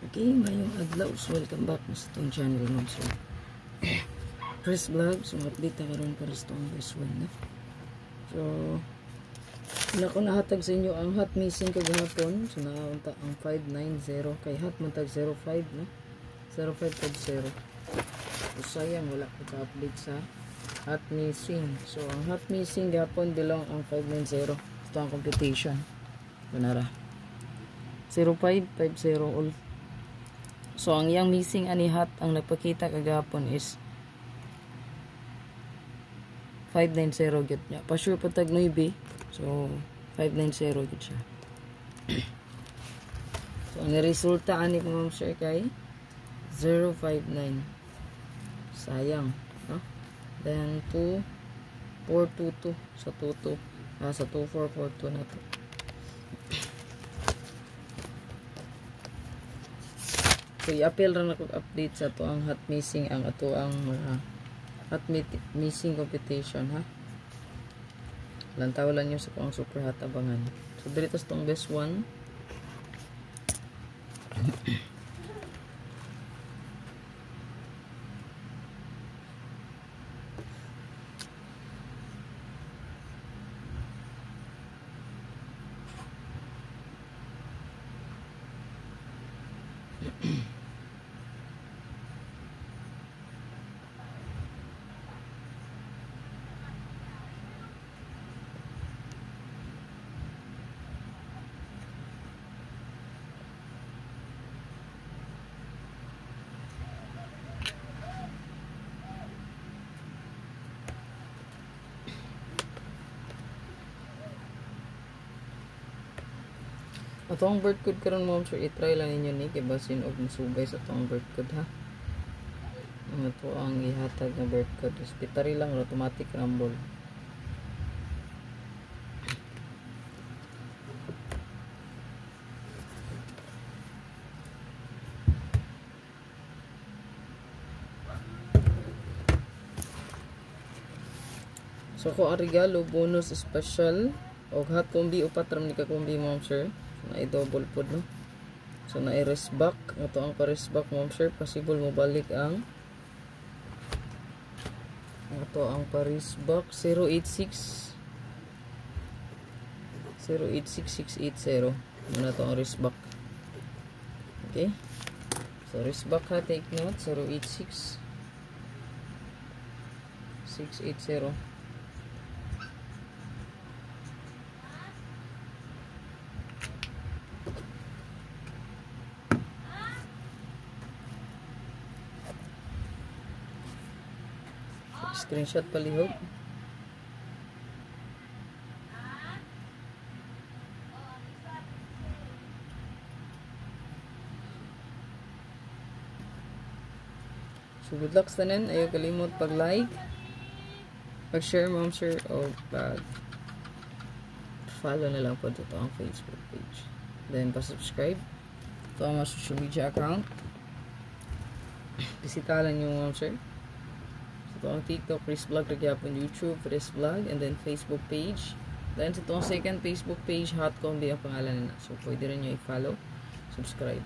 Okay, ngayong adlaw, so welcome back sa itong channel mo. So, Chris Vlog, so update na karoon para sa itong verse 1 na. So, wala ko nahatag sa inyo ang hot missing kagahapon. So, nakaunta ang 590 kay hot mantag 05 na. 0550. So, sayang wala ko ka-update sa hot missing. So, ang hot missing gahapon belong ang 590. Ito ang computation. Kunara. 0550 all. So, ang yang missing ani hot ang nagpakita kagapon is 590 gyud niya. Pa sure po tag 9. So, 590 gyud siya. So, ang resulta ani ko ma'am sir kay 059. Sayang, no? Then 2422 sa 22. Sa 2442 na to. So, i-appeal rin ako update sa to ang hot missing ang ato ang hot missing computation ha. Lantawalan nyo sa kung super hot abangan. So, dito sa tong best one. Atong birth code karon mo sure i-try lang ninyo ni kay basin og masubay sa atong birth code ha. Ang ato ang ihatag na birth code is pitari lang automatic rumble. So ko ang regalo bonus special og hot combi upat ram ni ka combi ma'am sir. Na i-double pod no. So na i-rest back, ato ang pa-rest back ma'am sir, possible mo balik ang ato ang pa-rest back 086 086680 muna to ang rest back. Okay? So rest back ha, take note 086 680. Screenshot palihog. So good luck sa tanan. Ayaw kalimot pag-like, pag-share ma'am sir, o pag-follow na lang po dito ang Facebook page. Then pa-subscribe. Ito ang mga social media account. Bisitalan nyo ma'am sir. Ito ang TikTok, Chris Vlog, Magyapon, YouTube, Chris Vlog, and then Facebook page. Then, ito ang second Facebook page, Hot Combi ang pangalan na. So, pwede rin nyo i-follow, subscribe.